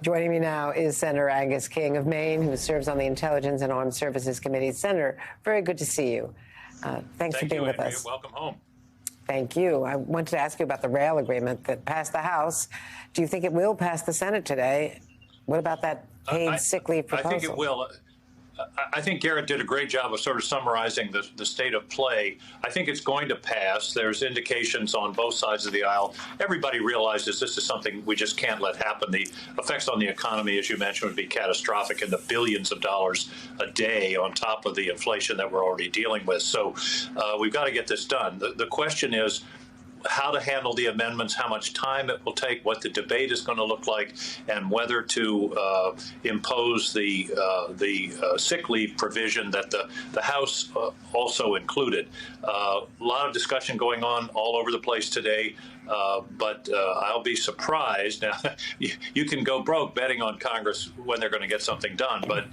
Joining me now is Senator Angus King of Maine, who serves on the Intelligence and Armed Services Committee. Senator, very good to see you. Thanks for being with us. Welcome home. Thank you. I wanted to ask you about the rail agreement that passed the House. Do you think it will pass the Senate today? What about that paid sick leave proposal? I think it will. I think Garrett did a great job of sort of summarizing the state of play. I think it's going to pass. There's indications on both sides of the aisle. Everybody realizes this is something we just can't let happen. The effects on the economy, as you mentioned, would be catastrophic in the billions of dollars a day on top of the inflation that we're already dealing with. So we've got to get this done. The question is how to handle the amendments, how much time it will take, what the debate is going to look like, and whether to impose the sick leave provision that the House also included. A lot of discussion going on all over the place today, but I'll be surprised. Now, you can go broke betting on Congress when they're going to get something done, but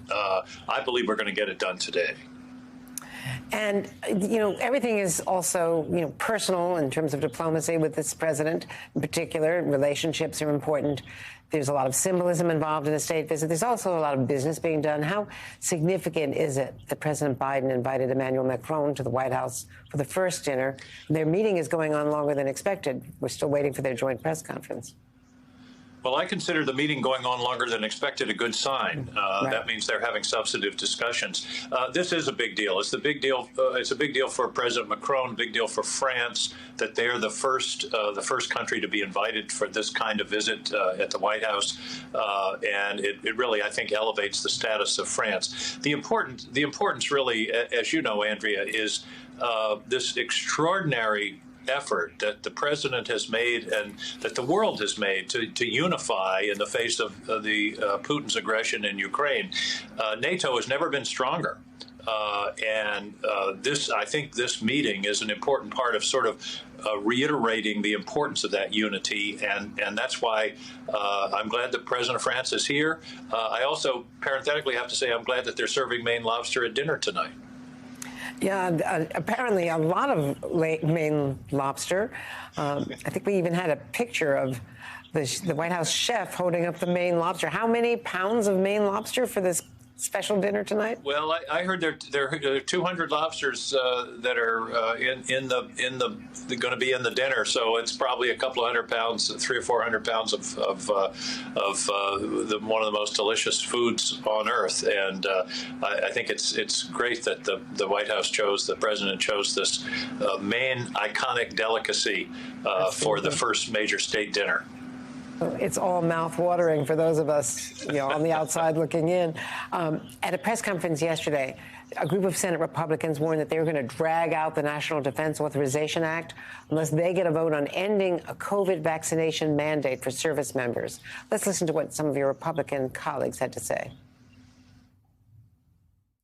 I believe we're going to get it done today. And, everything is also, personal in terms of diplomacy with this president in particular. Relationships are important. There's a lot of symbolism involved in the state visit. There's also a lot of business being done. How significant is it that President Biden invited Emmanuel Macron to the White House for the first dinner? Their meeting is going on longer than expected. We're still waiting for their joint press conference. Well, I consider the meeting going on longer than expected a good sign. Right. That means they're having substantive discussions. This is a big deal. It's a big deal. It's a big deal for President Macron. Big deal for France that they're the first country to be invited for this kind of visit at the White House, and it really, I think, elevates the status of France. The importance, really, as you know, Andrea, is this extraordinary effort that the president has made and that the world has made to unify in the face of the Putin's aggression in Ukraine. NATO has never been stronger. And I think this meeting is an important part of sort of reiterating the importance of that unity, and that's why I'm glad that President of France is here. I also parenthetically have to say I'm glad that they're serving Maine lobster at dinner tonight. Yeah, apparently a lot of Maine lobster. I think we even had a picture of the White House chef holding up the Maine lobster. How many pounds of Maine lobster for this special dinner tonight? Well, I heard there are 200 lobsters that are going to be in the dinner, so it's probably a couple of hundred pounds, 300 or 400 pounds of one of the most delicious foods on earth. And I think it's great that the White House the president chose this Maine iconic delicacy for the first major state dinner. It's all mouth-watering for those of us, on the outside looking in. At a press conference yesterday, a group of Senate Republicans warned that they were going to drag out the National Defense Authorization Act unless they get a vote on ending a COVID vaccination mandate for service members. Let's listen to what some of your Republican colleagues had to say.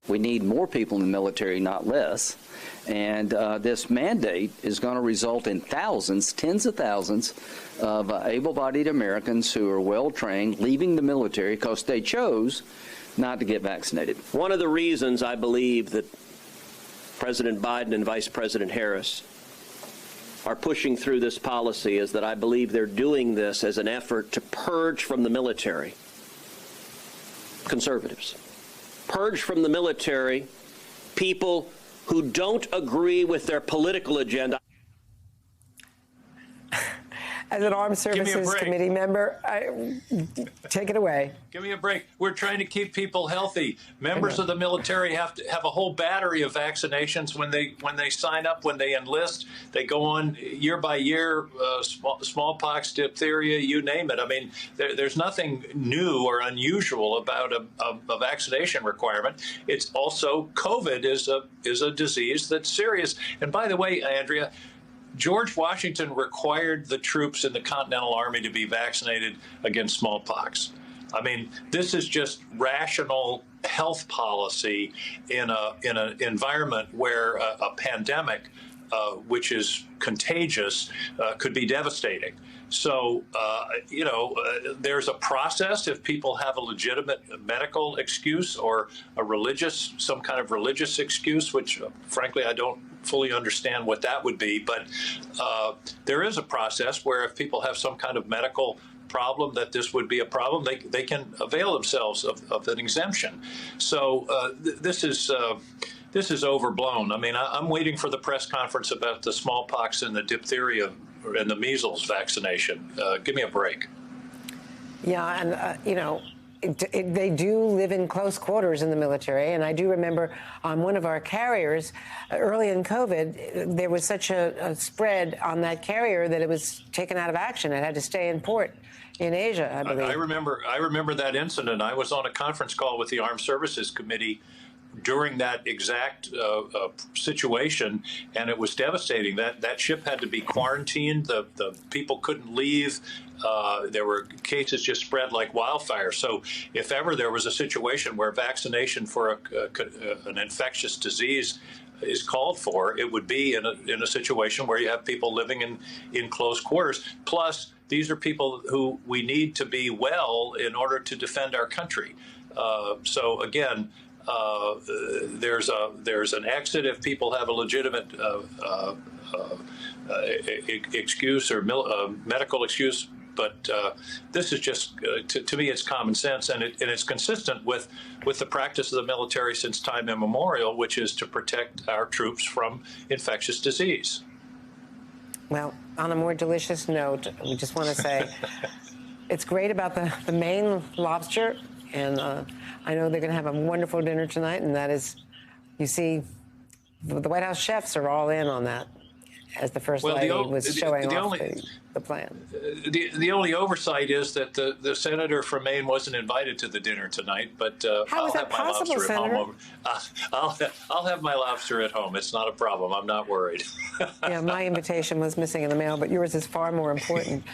We need more people in the military, not less. And this mandate is going to result in thousands, tens of thousands of able-bodied Americans who are well-trained leaving the military because they chose not to get vaccinated. One of the reasons I believe that President Biden and Vice President Harris are pushing through this policy is that I believe they're doing this as an effort to purge from the military conservatives. Purge from the military people who don't agree with their political agenda. As an Armed Services Committee member, take it away. Give me a break. We're trying to keep people healthy. Members of the military have to have a whole battery of vaccinations when they sign up, when they enlist. They go on year by year, smallpox, diphtheria, you name it. I mean, there's nothing new or unusual about a vaccination requirement. It's also COVID is a disease that's serious. And by the way, Andrea, George Washington required the troops in the Continental Army to be vaccinated against smallpox. I mean, this is just rational health policy in an environment where a pandemic, which is contagious, could be devastating. So, there's a process if people have a legitimate medical excuse or some kind of religious excuse, which frankly, I don't fully understand what that would be. But there is a process where if people have some kind of medical problem, that this would be a problem, they can avail themselves of an exemption. So this is overblown. I mean, I'm waiting for the press conference about the smallpox and the diphtheria and the measles vaccination. Give me a break. Yeah, and, you know, they do live in close quarters in the military. And I do remember on one of our carriers, early in COVID, there was such a spread on that carrier that it was taken out of action. It had to stay in port in Asia, I believe. I remember that incident. I was on a conference call with the Armed Services Committee during that exact situation, and it was devastating. That ship had to be quarantined. The people couldn't leave. There were cases just spread like wildfire. So if ever there was a situation where vaccination for an infectious disease is called for, it would be in a situation where you have people living in close quarters. Plus, these are people who we need to be well in order to defend our country. So again, there's an exit if people have a legitimate excuse or medical excuse. But this is just, to me, it's common sense, and it's consistent with the practice of the military since time immemorial, which is to protect our troops from infectious disease. Well, on a more delicious note, we just want to say it's great about the Maine lobster, and I know they're going to have a wonderful dinner tonight, and that is, you see, the White House chefs are all in on that, as the First Lady was showing off the plan. The only oversight is that the senator from Maine wasn't invited to the dinner tonight, but How is that possible, Senator? I'll have my lobster at home. It's not a problem. I'm not worried. Yeah, my invitation was missing in the mail, but yours is far more important.